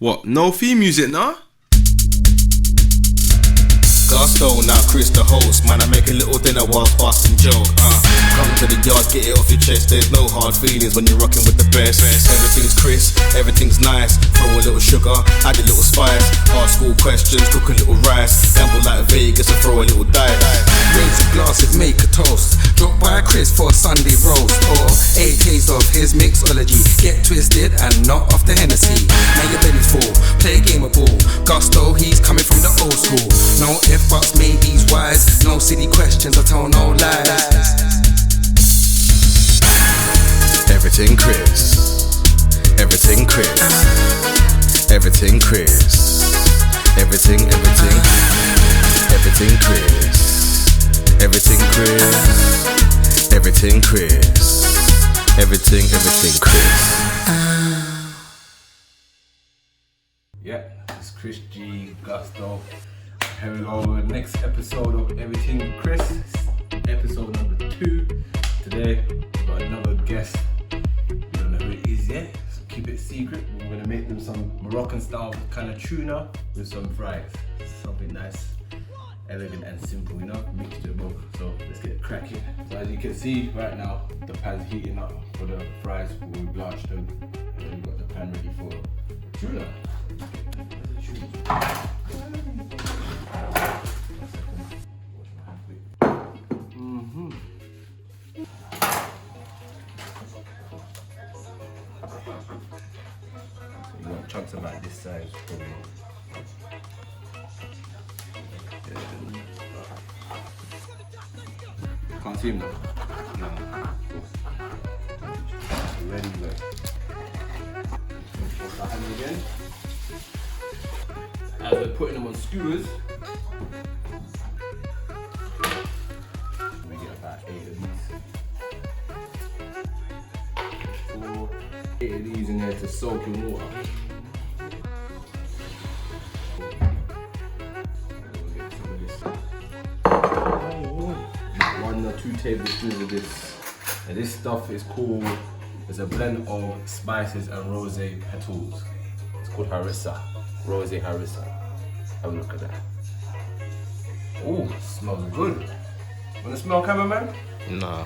What? No theme music, nah? Gusto, now Chris the host. Man, I make a little dinner whilst passing joke. Come to the yard, get it off your chest. There's no hard feelings when you're rocking with the best. Everything's crisp, everything's nice. Throw a little sugar, add a little spice. Ask school questions, cook a little rice. Gamble like Vegas and throw a little dice. Raise your glasses, make a toast. Drop by Chris for a Sunday roast. Or 8 days of his mixology. Get twisted and not off the Hennessy. Now your belly's full, play a game of ball. Gusto, he's coming from the old school. No if buts, maybes, whys. No silly questions, I tell no lies. Everything Chris. Everything Chris. Everything Chris. Everything Chris. Everything Chris. Everything Chris. Everything Chris. Yeah, it's Chris G, Gusto. Here we go with the next episode of Everything Chris, episode number 2. Today, we've got another guest. We don't know who it is yet, so keep it secret. We're gonna make them some Moroccan style kind of tuna with some fries. Something nice, elegant and simple, you know, mixture both. So let's get cracking. So as you can see right now, the pan's heating up for the fries. We blanched them, and then we've got the pan ready for tuna. You want chunks about this size, probably. Can't see him though. No. Ready, go. Wash our hands again. As we're putting them on skewers, we get about 8 of these. 8 of these in there to soak in water. We'll get some of this. 1 or 2 tablespoons of this. And this stuff is called, it's a blend of spices and rosé petals. It's called harissa. Rosé harissa. Have a look at that. Oh, smells good. Wanna smell, cameraman? Nah.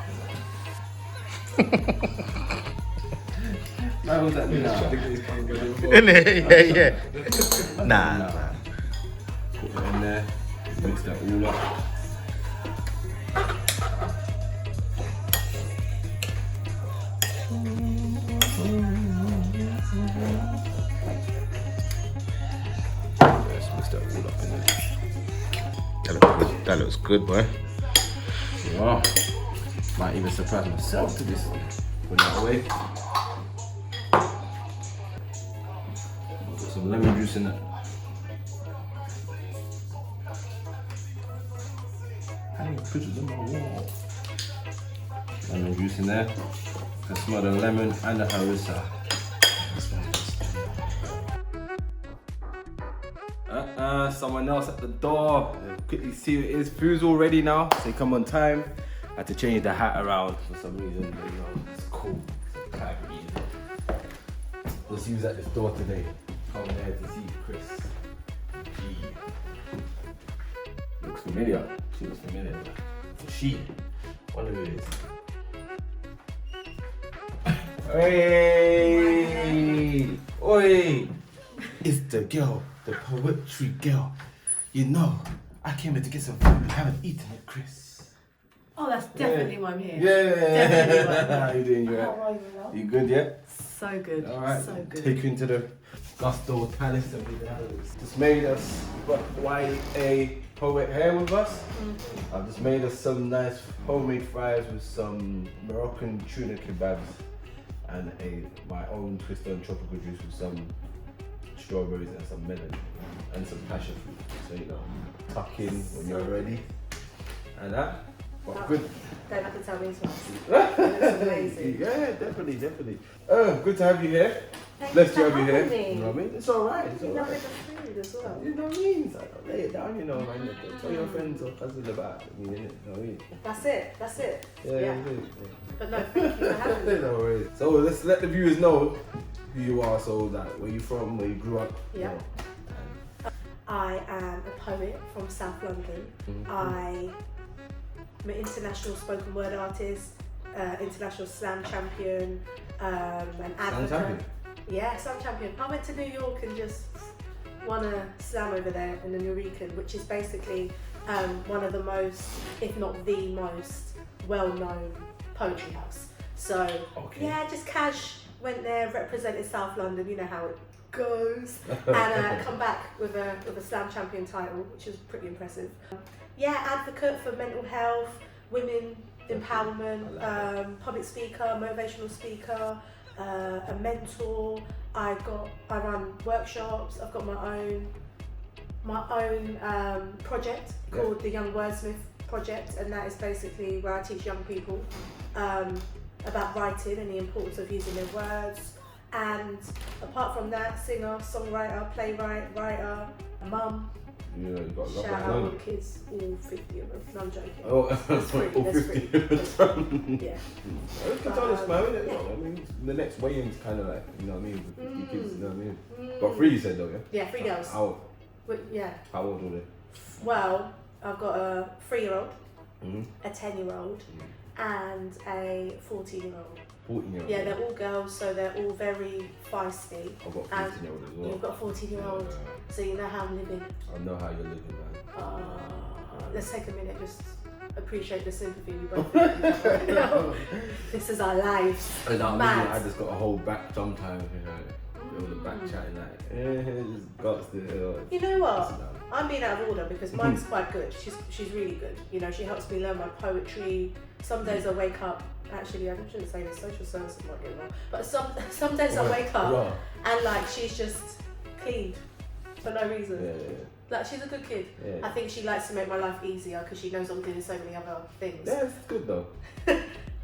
Why was that? Yeah. Nah. Put that in there. Mix that all up. That looks good, boy. Yeah. Might even surprise myself to this. Put that away. Put some lemon juice in it. Hang pictures on my wall. Lemon juice in there. You can smell the lemon and the harissa. Someone else at the door. Quickly see who it is. Food's all ready now. They come on time. I had to change the hat around for some reason, but you know, it's cool. It's kind of easy. We'll see who's at this door today. Come there to see Chris G. Looks familiar. She looks familiar. So she. Wonder who it is. Hey! Oi! It's the girl. The poetry girl. You know, I came here to get some food. We haven't eaten it, Chris. Oh, that's definitely why I'm here. Yeah. Definitely why I'm here. How you doing? You How alright? are you, love? You good, yeah? So good. Alright. So good. Take you into the Gusto Palace and we just made us YA poet here with us. I've just made us some nice homemade fries with some Moroccan tuna kebabs and my own twist on tropical juice with some strawberries and some melon and some passion fruit. So you know, tuck in when you're ready. And that. But good. Don't have to tell me twice. It's amazing. Yeah, definitely. Good to have you here. Thank to you have for you here. having me. You know what I mean? It's alright. It's You love alright. the food as well. You know what I mean? So lay it down, you know, man. Don't tell your friends or cousins about me, innit? You know what I mean? That's it. Yeah. But no, thank you for having me. No worries. So let's let the viewers know who you are, so like where you from, where you grew up. Yeah. You know. I am a poet from South London. I'm an international spoken word artist, international slam champion, an advocate. champion? Yeah, slam champion. I went to New York and just won a slam over there in the Nuyorican, which is basically one of the most, if not the most, well-known poetry house. So yeah, just cash went there, represented South London. You know how it goes, and come back with a slam champion title, which is pretty impressive. Yeah, advocate for mental health, women empowerment, public speaker, motivational speaker, a mentor. I run workshops. I've got my own project called the Young Wordsmith Project, and that is basically where I teach young people about writing and the importance of using their words. And apart from that, singer, songwriter, playwright, writer, mum. Yeah, you got a lot Shout of out all the kids, all 50 of them. No, I'm joking. Oh, That's free, all that's 50. free. Yeah. You can tell us, man, innit? I mean, the next weigh-in's kind of like, you know what I mean, with 50 kids, you know what I mean? Got 3, you said, though, yeah? Yeah, 3 girls. How old? Yeah. How old were they? Well, I've got a 3-year-old, Mm-hmm. a 10-year-old, and a 14-year-old. 14-year-old. Yeah, they're all girls, so they're all very feisty. I've got a And 15-year-old as well. You've got a 14-year-old, Yeah. so you know how I'm living. I know how you're living, man. Let's take a minute, just appreciate the sympathy we both have with each other right now. This is our lives. And I Mad. I just got to hold back sometimes, you know. All the back chatting like, just guts to You know what? Listen, I'm being out of order because mine's quite good. She's really good. You know, she helps me learn my poetry. Some days I wake up. Actually, I shouldn't say this. Social services might get wrong. But some days I wake up and like she's just cleaned for no reason. Yeah. Like she's a good kid. Yeah. I think she likes to make my life easier because she knows I'm doing so many other things. Yeah, it's good though.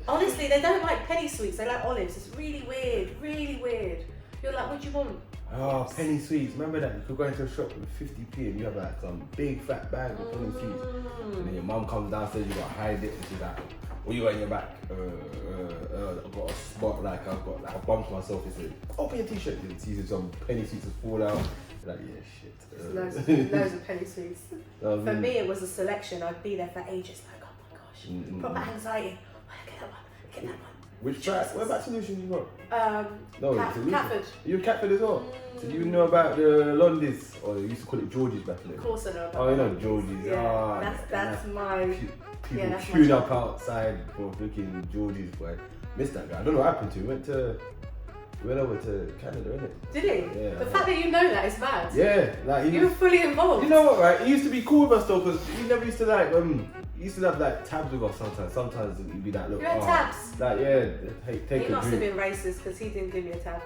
Honestly, they don't like penny sweets. They like olives. It's really weird. Really weird. You're like, what do you want? Oh, penny sweets. Remember that? You could go into a shop with 50p and you have like some big fat bag of penny sweets. And then your mum comes downstairs, you got to hide it, and she's like, what you got in your back? I've got a spot, like I've got like I bumped myself. It's like, open your t-shirt. You see some penny sweets just fall out. You're like, yeah, shit. Loads of penny sweets. For me, it was a selection. I'd be there for ages, like, oh my gosh, proper anxiety. Oh, get that one, get that one. Which back? What back solution you got? No, Catford. You Catford as well? So you know about the Londis, or you used to call it George's back then? Of course I know about Oh, you know that. George's. Yeah, that's my... People that's my queued job. up outside for freaking George's, boy. Missed that guy. I don't know what happened to him. He went over to Canada, innit? Did he? Yeah. The fact that you know that is mad. Yeah, like he You were was, fully involved. you know what, right? He used to be cool with us though, because he never used to like, he used to have like tabs with us sometimes. Sometimes he'd be like, look, You had tabs? Like, yeah, take He a must have drink. been racist because he didn't give me a tab.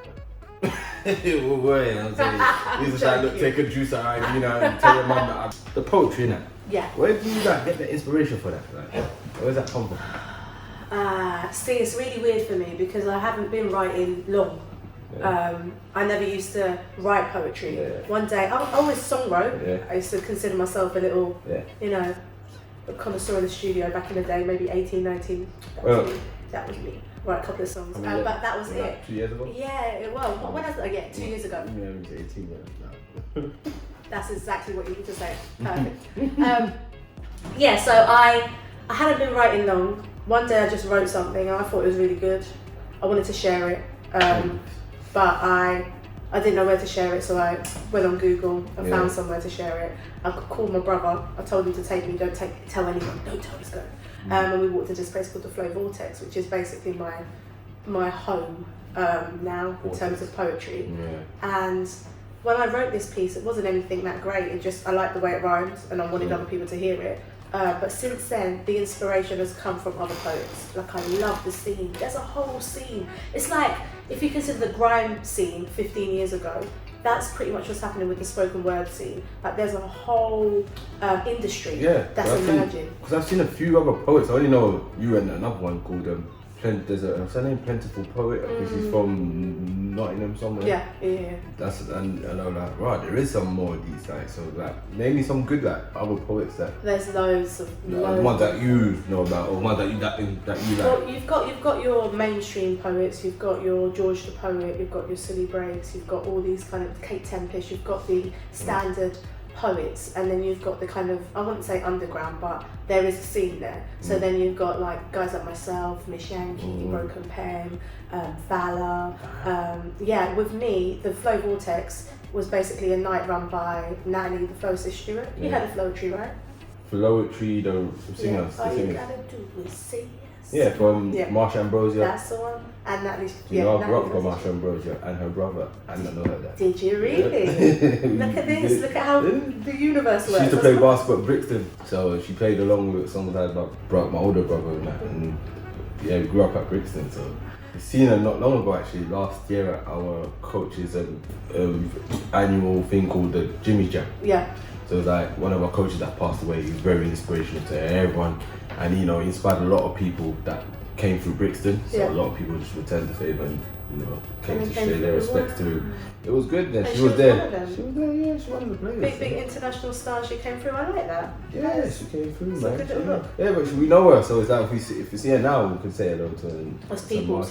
Well, boy, I'm saying, he used to like, look, Joking. take a juice out, you know, and tell your mum that the poetry, innit? Yeah. Where do you like get the inspiration for that? Like, where's that come from? See, it's really weird for me because I haven't been writing long. I never used to write poetry. Yeah. One day, I always songwrote. Yeah. I used to consider myself a little, you know, a connoisseur in the studio back in the day, maybe 18, 19. That was me. Write a couple of songs. But that was it. 2 years ago? Yeah, well, when I was, 2 years ago. Yeah, it was 18, yeah. No. That's exactly what you need to say. Perfect. Yeah, so I hadn't been writing long. One day I just wrote something and I thought it was really good. I wanted to share it, but I didn't know where to share it, so I went on Google and found somewhere to share it. I called my brother. I told him to take me. Tell anyone. Don't tell us go. And we walked to this place called the Flow Vortex, which is basically my home now in terms of poetry. Yeah. And when I wrote this piece, it wasn't anything that great. I liked the way it rhymed and I wanted other people to hear it. But since then, the inspiration has come from other poets. Like, I love the scene. There's a whole scene. It's like, if you consider the grime scene 15 years ago, that's pretty much what's happening with the spoken word scene. Like, there's a whole industry that's emerging. Because I've seen a few other poets. I only know you and another one called there's a surname Plentiful Poet. I think she's from Nottingham somewhere. Yeah. That's and I'm like, right, there is some more of these like, so like maybe some good like other poets that There's loads of ones that you know about, or ones that you like. Well, you've got your mainstream poets. You've got your George the Poet. You've got your Silly Breaks. You've got all these kind of Kate Tempest. You've got the standard poets, and then you've got the kind of, I wouldn't say underground, but there is a scene there. So then you've got like guys like myself, Miss Yankee, Broken Pen, Valor. With me, the Flow Vortex was basically a night run by Natalie, the Flowsis Stewart. You had a Flowetry, right? Flowetry, the singers. All you gotta do is say yes. Yeah, from Marsha Ambrosia. That's the one. And Natalie. You know, I grew up with Marsha Ambrosia and her brother. I didn't know that. Did you really? Look at this. Look at how the universe works. She used to play basketball at Brixton, so she played along with some of my older brother and that. And yeah, we grew up at Brixton, so I seen her not long ago actually. Last year at our coach's annual thing called the Jimmy Jam. Yeah. So it was like one of our coaches that passed away. He was very inspirational to everyone, and he inspired a lot of people that came through Brixton. So a lot of people just returned the favour and came to share their respects to him. It was good. Then she was there. She was there. Yeah, she was one of the players. Big international star. She came through. I like that. Yeah, she came through, It's man. a good little look. Yeah, but we know her, so it's like if we see her now, we could say hello to As people.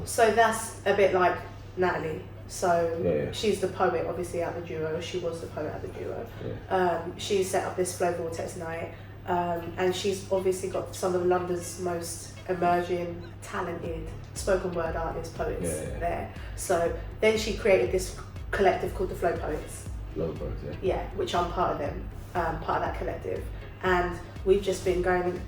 So that's a bit like Natalie. So she's the poet, obviously, at the duo. She was the poet at the duo. Yeah. She set up this Flow Vortex night, and she's obviously got some of London's most emerging, talented spoken word artists, poets there. So then she created this collective called the Flow Poets. Flow Poets, yeah, which I'm part of them, part of that collective, and we've just been going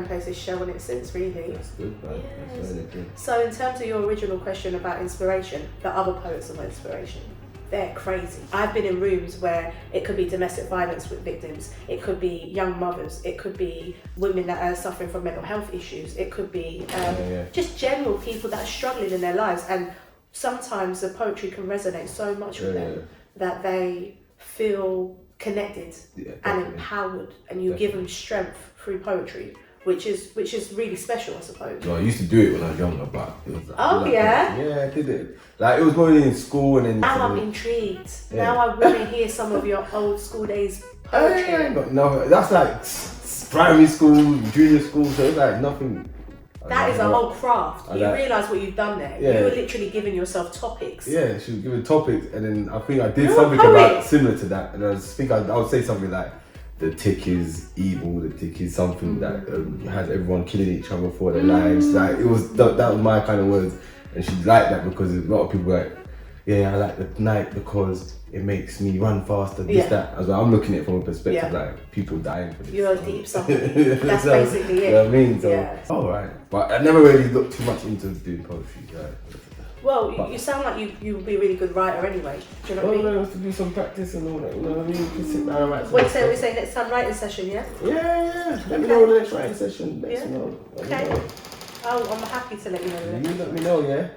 places, showing it since, really. That's good, man. Yes. That's really good. So in terms of your original question about inspiration, the other poets of inspiration, they're crazy. I've been in rooms where it could be domestic violence with victims, it could be young mothers, it could be women that are suffering from mental health issues, it could be just general people that are struggling in their lives, and sometimes the poetry can resonate so much with them that they feel connected and empowered, and you give them strength through poetry, which is really special, I suppose. No, I used to do it when I was younger, but it was yeah, I did it. Like it was going in school and then. Now I'm intrigued. Now I want to hear some of your old school days poetry. No, that's like primary school, junior school, so it's like nothing. That is a whole craft. You realise what you've done there. Yeah. You were literally giving yourself topics. Yeah, she was giving topics, and then I think I did something about similar to that, and I would say something like, the tick is evil, the tick is something that has everyone killing each other for their lives. Like it was that was my kind of words, and she liked that because a lot of people were like, I like the night because it makes me run faster. That. I was like, I'm looking at it from a perspective like people dying for this. You're a deep something. That's basically it. You know what I mean? So, alright. But I never really looked too much into doing poetry. Well, you sound like you would be a really good writer anyway. Do you know what I mean? I have to do some practice and all that. You know what I mean? You can sit down and write. What we say next time writing session, yeah? Yeah. Let me know the next writing session. Let me know. Okay. Oh, I'm happy to let you know. You let me know, yeah?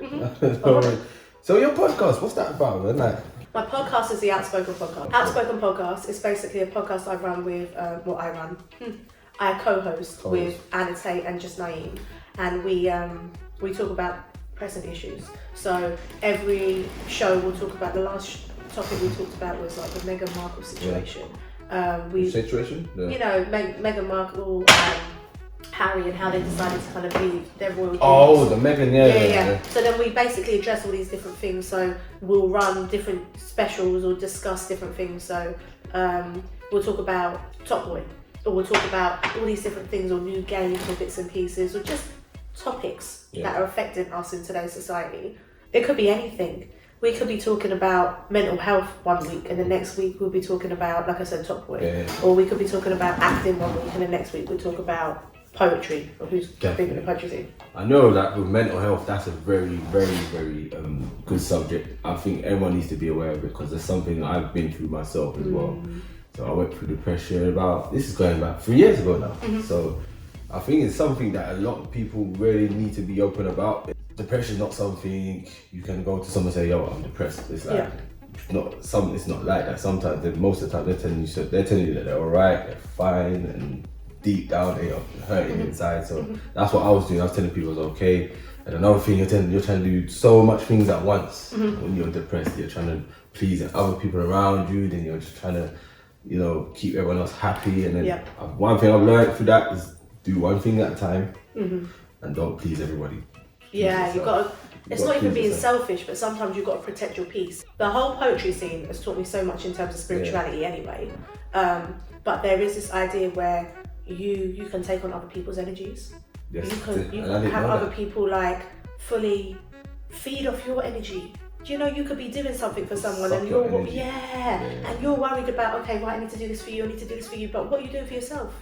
Alright. So your podcast, what's that about, man? Like, my podcast is the Outspoken Podcast. Outspoken Podcast is basically a podcast I run with, I co-host with Anna Tate and Just Naeem, and we talk about pressing issues. So every show we'll talk about. The last topic we talked about was like the Meghan Markle situation. Situation? You know, Meghan Markle, Harry, and how they decided to kind of leave their royal duties. Oh, the Meghan, yeah. So then we basically address all these different things. So we'll run different specials or discuss different things. So we'll talk about Top Boy, or we'll talk about all these different things, or new games or bits and pieces, or just topics that are affecting us in today's society. It could be anything. We could be talking about mental health one week, and the next week we'll be talking about, like I said, Top Boy. Or we could be talking about acting one week, and the next week we'll talk about poetry, or who's big in the poetry scene. I know that with mental health, that's a very, very, very good subject. I think everyone needs to be aware of it, because there's something I've been through myself as well. So I went through depression this is going back 3 years ago now. So I think it's something that a lot of people really need to be open about. Depression is not something you can go to someone and say, yo, I'm depressed. It's like, it's not like that. Sometimes, most of the time, they're telling you that they're alright, they're fine, and deep down they are hurting inside. So that's what I was doing. I was telling people I was okay. And another thing, you're trying to do so much things at once. When you're depressed, you're trying to please other people around you, then you're just trying to, you know, keep everyone else happy. And then one thing I've learned through that is do one thing at a time and don't please everybody. Yeah, you got to. It's not even being selfish, but sometimes you've got to protect your peace. The whole poetry scene has taught me so much in terms of spirituality anyway. But there is this idea where you can take on other people's energies. Yes, You can have other people like fully feed off your energy. Do you know you could be doing something for someone and you're and you're worried about, okay, right, I need to do this for you, I need to do this for you, but what are you doing for yourself?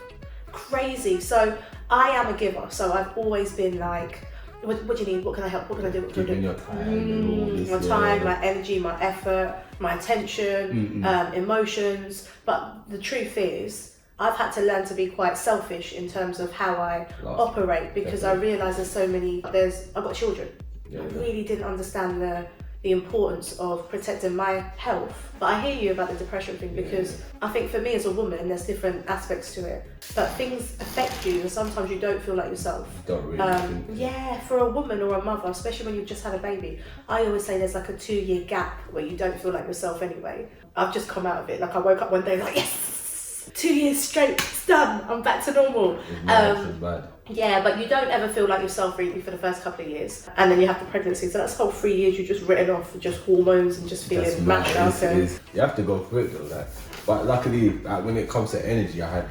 Crazy. So I am a giver, so I've always been like, what do you need? What can I help? What can I do? What can I do? Your time, my time, my energy, my effort, my attention, emotions. But the truth is, I've had to learn to be quite selfish in terms of how I operate, because I realise I've got children. I really didn't understand the importance of protecting my health. But I hear you about the depression thing, because I think for me as a woman, there's different aspects to it. But things affect you and sometimes you don't feel like yourself. Don't really for a woman or a mother, especially when you've just had a baby, I always say there's like a 2-year gap where you don't feel like yourself anyway. I've just come out of it. Like I woke up one day like, yes, 2 years straight, it's done, I'm back to normal. Yeah, but you don't ever feel like yourself really for the first couple of years, and then you have the pregnancy, so that's whole 3 years you're just written off for just hormones and just feeling mashed up. You have to go through it though, like. But luckily, like, when it comes to energy, I had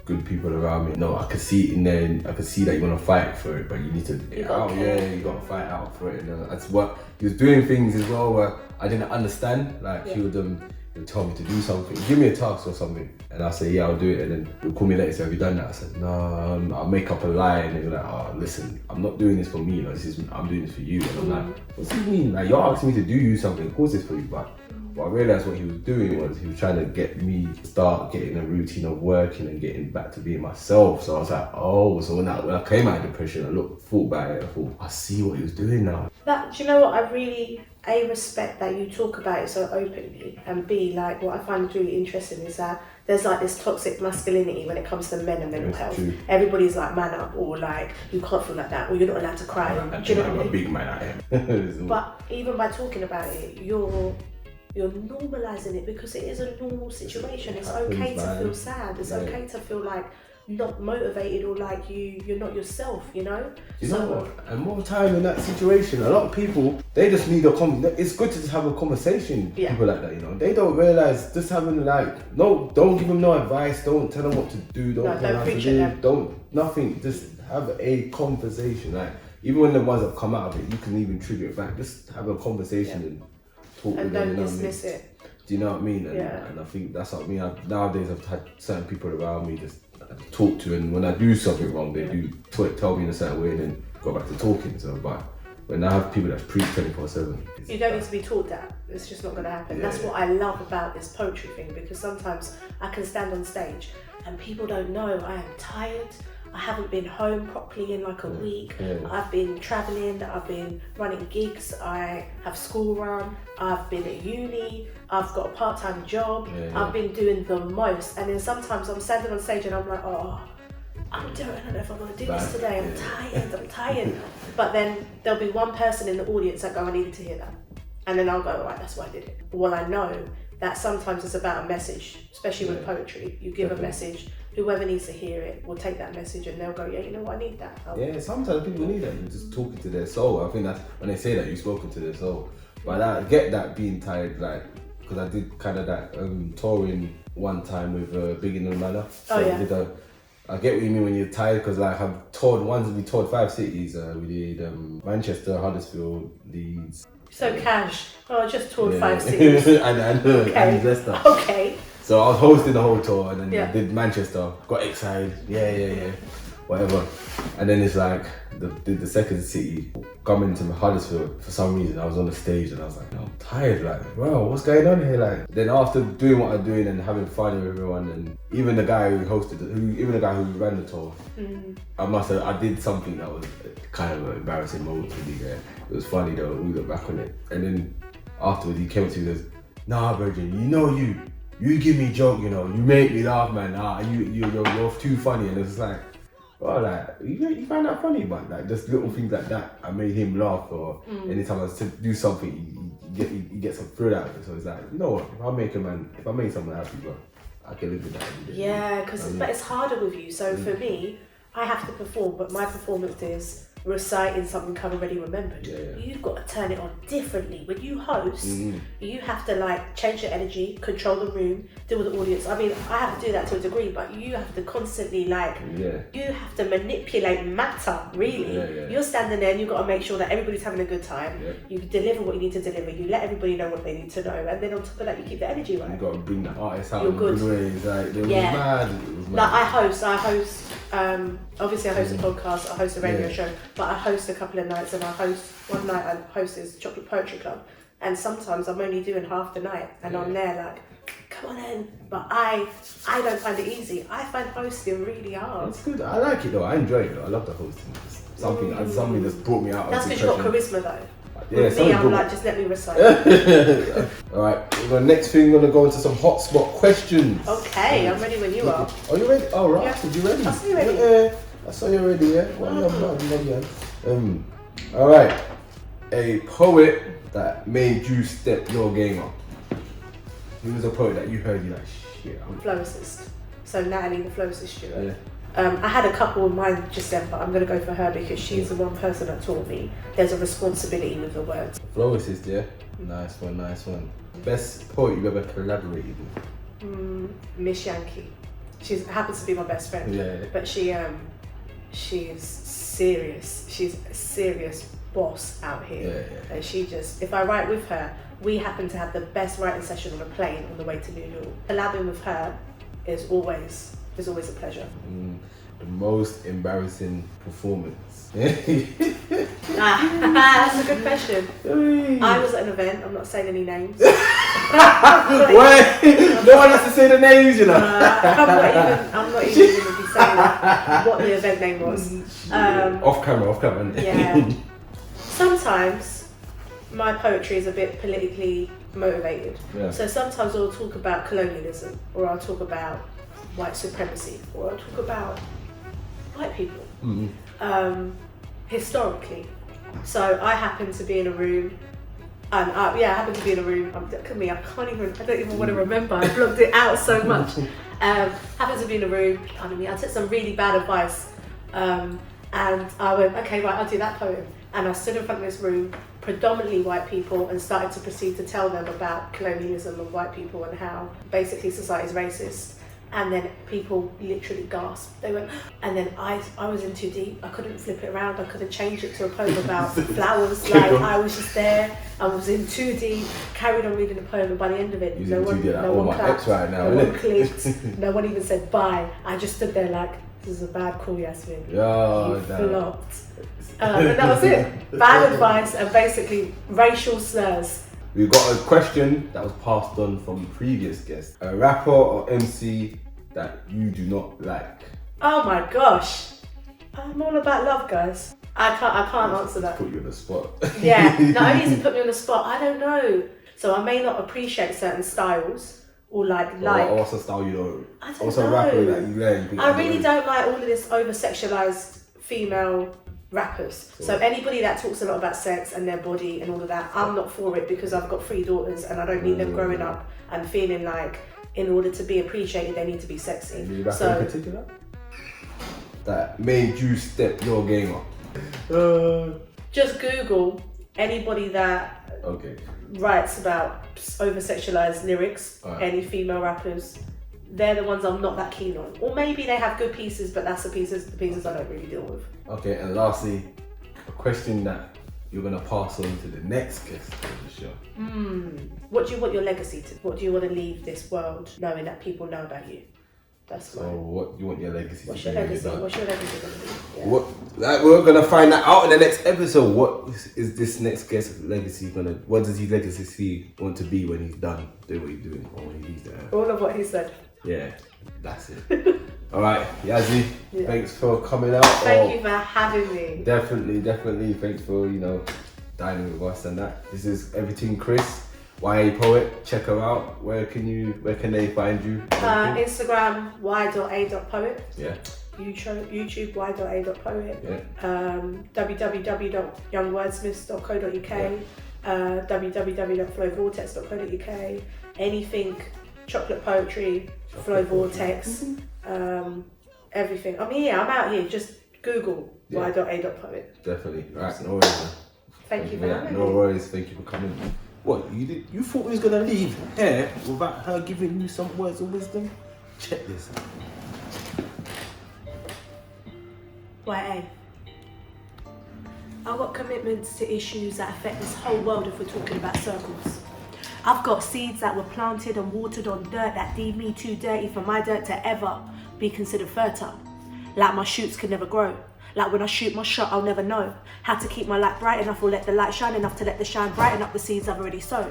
good people around me. No, I could see it in there, and I could see that you want to fight for it, but you need to you got to fight out for it. And that's what he was doing, things as well where I didn't understand. Like he would tell me to do something, give me a task or something, and I'll say, yeah, I'll do it, and then he'll call me later, say, have you done that? I said, no, I'll make up a lie, and he'll be like, oh, listen, I'm not doing this for me, I'm doing this for you. And I'm like, what's he mean? Like, you're asking me to do something, of course it's for you, but I realised what he was doing was he was trying to get me to start getting a routine of working and getting back to being myself. So I was like, oh, so when I came out of depression, I thought about it, I thought, I see what he was doing now. Do you know what, I really respect that you talk about it so openly, and B, like what I find really interesting is that there's like this toxic masculinity when it comes to men and mental health. True. Everybody's like, man up, or like, you can't feel like that, or you're not allowed to cry. Do you know what I mean? I'm a big man, I am. But even by talking about it, you're normalising it, because it is a normal situation. It's okay to feel sad. It's okay to feel like not motivated, or like you're not yourself, you know? You know what? And more time in that situation, a lot of people, they just need it's good to just have a conversation with people like that, you know? They don't realise just having like, no, don't give them no advice, don't tell them what to do, don't tell them how to do, nothing, just have a conversation. Like, even when the ones that come out of it, you can even trigger it back, just have a conversation and talk with them. And don't dismiss it. Do you know what I mean? And I think that's what I mean. Nowadays I've had certain people around me just talk to, and when I do something wrong, they do tell me in a certain way and then go back to talking. So, but when I have people that preach 24/7, you don't need to be taught that. It's just not going to happen. That's what I love about this poetry thing, because sometimes I can stand on stage and people don't know I am tired. I haven't been home properly in like a week. I've been travelling, I've been running gigs, I have school run, I've been at uni, I've got a part-time job, I've been doing the most. And then sometimes I'm standing on stage and I'm like, oh, I don't know if I'm going to do this today, I'm tired. But then there'll be one person in the audience that go, I needed to hear that. And then I'll go, right, that's why I did it. Well, I know that sometimes it's about a message, especially with poetry. You give a message, whoever needs to hear it will take that message and they'll go, yeah, you know what, I need that. Sometimes people need that. You're just talking to their soul. I think that's when they say that, you've spoken to their soul. But I get that being tired, like, because I did kind of that touring one time with Big in the Manor. So I get what you mean when you're tired, because like we toured 5 cities. We did Manchester, Huddersfield, Leeds. So cash. Oh, I just toured 5 cities. and Leicester. Okay. So I was hosting the whole tour, and then I did Manchester, got excited, whatever. And then it's like, the second city, coming to Huddersfield, for some reason I was on the stage and I was like, I'm tired, like, bro, what's going on here? Like, then after doing what I'm doing and having fun with everyone, and even the guy who who ran the tour, I did something that was kind of an embarrassing moment for me there. It was funny though, we look back on it. And then afterwards he came to me and goes, nah, Virgin, you give me a joke, you know, you make me laugh, man. You're too funny. And it's like, Well, like you find that funny, but like just little things like that, I made him laugh. Or anytime I was to do something, you get some thrill out of it. So it's like, you know what? If I make someone happy, bro, I can live with that every day. Yeah, but it's harder with you. So for me, I have to perform, but my performance is reciting something I've already remembered. You've got to turn it on differently. When you host, you have to like change your energy, control the room, deal with the audience. I mean, I have to do that to a degree, but you have to constantly you have to manipulate matter, really. You're standing there and you've got to make sure that everybody's having a good time. You deliver what you need to deliver, you let everybody know what they need to know, and then on top of that you keep the energy right. You've got to bring the artist out You're in good. good ways. Like, it was mad. It was mad. Like I host, obviously I host a podcast, I host a radio show, but I host a couple of nights, and one night I host is Chocolate Poetry Club, and sometimes I'm only doing half the night, and I'm there like, come on in, but I don't find it easy. I find hosting really hard. It's good. I like it though. I enjoy it though. I love the hosting. It's something that's brought me out. That's because you've got charisma though. Yeah, with me, I'm like, just let me recite. Alright, the next thing we're gonna go into some hotspot questions. Okay, I'm ready when you are. Are you ready? Oh right, Yeah. so you ready? I saw you ready. Yeah, I saw you ready, yeah. Alright. A poet that made you step your game up. Who was a poet that you heard you like shit? Flowicist. So Natalie, the flowicist Stewart. Yeah. I had a couple of mine just then, but I'm going to go for her because she's the one person that taught me there's a responsibility with the words. Flowicist, yeah? Nice one. Best poet you've ever collaborated with? Miss Yankee. She happens to be my best friend. Yeah. But she's serious. She's a serious boss out here. Yeah. And she just, if I write with her, we happen to have the best writing session on a plane on the way to New York. Collabing with her is always a pleasure. The most embarrassing performance. That's a good question. I was at an event, I'm not saying any names. Wait, no one has to say the names, you know. I'm not even going to be saying what the event name was. Off camera. Yeah. Sometimes my poetry is a bit politically motivated. Yeah. So sometimes I'll talk about colonialism, or I'll talk about white supremacy, or I'll talk about white people. Historically. So I happen to be in a room, and I happen to be in a room. Look at me, I don't even want to remember. I blocked it out so much. Happened to be in a room. Pardon me. I took some really bad advice, and I went, okay, right, I'll do that poem. And I stood in front of this room, predominantly white people, and started to proceed to tell them about colonialism and white people and how basically society is racist. And then people literally gasped. They went, and then I was in too deep. I couldn't flip it around. I couldn't change it to a poem about flowers. Like I was just there. I was in too deep. Carried on reading the poem, and by the end of it, no one clapped. Right now, no one clicked. No one even said bye. I just stood there like, this is a bad call, Yasmin. You flopped. And that was it. Bad advice and basically racial slurs. We've got a question that was passed on from previous guests. A rapper or MC that you do not like? Oh my gosh. I'm all about love, guys. I can't answer that. Put you on the spot. Yeah, not only does it put me on the spot, I don't know. So I may not appreciate certain styles or like. What's a style you don't? I don't what's know. a rapper that you like? I really don't like all of this over-sexualized female rappers. So anybody that talks a lot about sex and their body and all of that, I'm not for it because I've got 3 daughters and I don't need them growing up and feeling like in order to be appreciated they need to be sexy. Any rapper in particular that made you step your game up? Just Google anybody that writes about over-sexualized lyrics, any female rappers. They're the ones I'm not that keen on. Or maybe they have good pieces, but that's the pieces I don't really deal with. Okay, and lastly, a question that you're going to pass on to the next guest of the show. What do you want your legacy to? What do you want to leave this world knowing that people know about you? That's so what do you want your legacy What's to your be? legacy? What's your legacy going to be? Yeah. We're going to find that out in the next episode. What is this next guest's legacy going to... What does his legacy want to be when he's done doing what he's doing? Or when he leaves the earth? All of what he said. Yeah, that's it. All right, Yazzie, thanks for coming out. Thank you for having me. Definitely. Thanks for, dining with us and that. This is Everything Chris. YA Poet, check her out. Where can they find you? Instagram y.a.poet. Yeah. YouTube y.a.poet. Yeah. www.youngwordsmiths.co.uk. www.flowvortex.co.uk. Anything chocolate poetry, Flow Vortex, everything. I'm out here. Just Google y.a.poet. Definitely. Right. No worries. Thank you for having me. No worries. Thank you for coming. What you thought we was gonna leave here without her giving you some words of wisdom? Check this out. YA. I've got commitments to issues that affect this whole world if we're talking about circles. I've got seeds that were planted and watered on dirt that deemed me too dirty for my dirt to ever be considered fertile. Like my shoots can never grow. Like when I shoot my shot, I'll never know how to keep my light bright enough or let the light shine enough to let the shine brighten up the seeds I've already sown.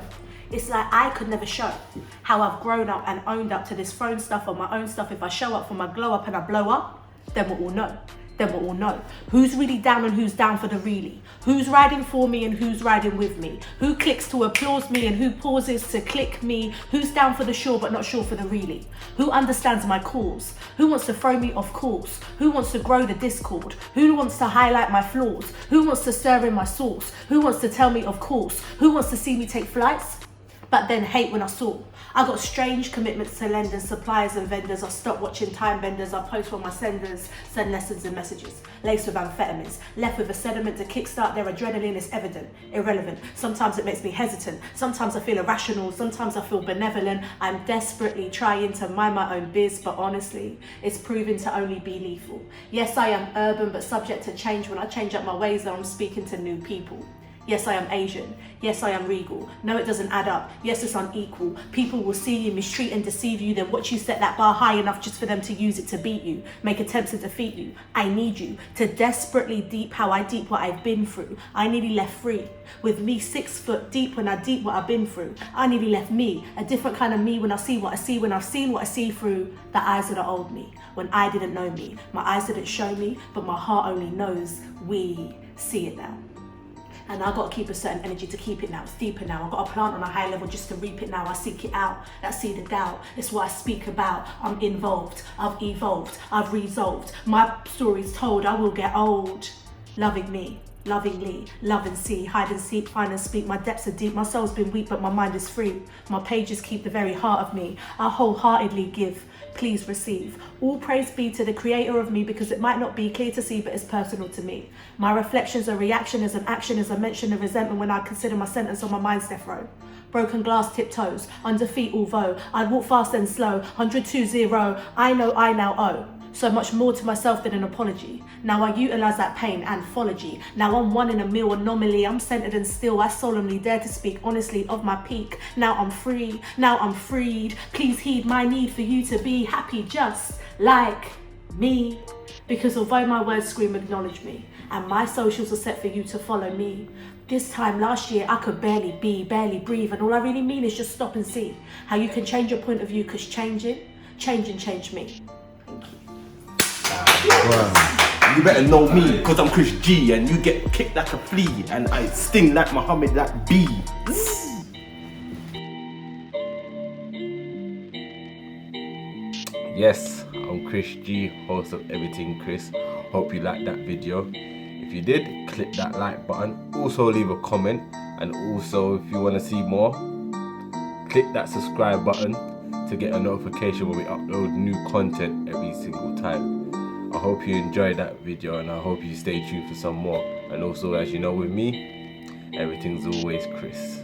It's like I could never show how I've grown up and owned up to this throne stuff or my own stuff. If I show up for my glow up and I blow up, then what we'll know. Then what we'll know. Who's really down and who's down for the really? Who's riding for me and who's riding with me? Who clicks to applause me and who pauses to click me? Who's down for the sure but not sure for the really? Who understands my cause? Who wants to throw me off course? Who wants to grow the discord? Who wants to highlight my flaws? Who wants to stir in my sauce? Who wants to tell me of course? Who wants to see me take flights? But then hate when I saw. I got strange commitments to lenders, suppliers and vendors. I stopped watching time benders. I post for my senders, send lessons and messages. Laced with amphetamines, left with a sediment to kickstart their adrenaline is evident, irrelevant. Sometimes it makes me hesitant. Sometimes I feel irrational. Sometimes I feel benevolent. I'm desperately trying to mind my own biz, but honestly, it's proving to only be lethal. Yes, I am urban, but subject to change. When I change up my ways, then I'm speaking to new people. Yes, I am Asian. Yes, I am regal. No, it doesn't add up. Yes, it's unequal. People will see you, mistreat and deceive you, then watch you set that bar high enough just for them to use it to beat you, make attempts to defeat you. I need you to desperately deep how I deep what I've been through. I nearly left free. With me 6 foot deep when I deep what I've been through. I nearly left me, a different kind of me when I see what I see, when I've seen what I see through the eyes of the old me. When I didn't know me, my eyes didn't show me, but my heart only knows we see it now. And I've got to keep a certain energy to keep it now. It's deeper now. I've got to plant on a high level just to reap it now. I seek it out. That seed of doubt. It's what I speak about. I'm involved. I've evolved. I've resolved. My story's told. I will get old. Loving me. Lovingly, love and see, hide and seek, find and speak. My depths are deep, my soul's been weak, but my mind is free. My pages keep the very heart of me. I wholeheartedly give, please receive. All praise be to the creator of me, because it might not be clear to see, but it's personal to me. My reflections, a reaction is an action, as a mention of resentment when I consider my sentence on my mind's death row. Broken glass tiptoes, under feet although I'd walk fast and slow, 100-0, I know I now owe. So much more to myself than an apology. Now I utilize that pain and phology. Now I'm one in a meal anomaly. I'm centered and still. I solemnly dare to speak honestly of my peak. Now I'm free. Now I'm freed. Please heed my need for you to be happy just like me. Because although my words scream acknowledge me, and my socials are set for you to follow me. This time last year I could barely be, barely breathe, and all I really mean is just stop and see how you can change your point of view, cause change me. Wow. You better know me, cause I'm Chris G, and you get kicked like a flea, and I sting like Muhammad that bee. Yes, I'm Chris G, host of Everyting Chris. Hope you liked that video. If you did, click that like button. Also leave a comment, and also if you want to see more, click that subscribe button to get a notification when we upload new content every single time. I hope you enjoyed that video, and I hope you stay tuned for some more. And also, as you know, with me, everything's always Chris.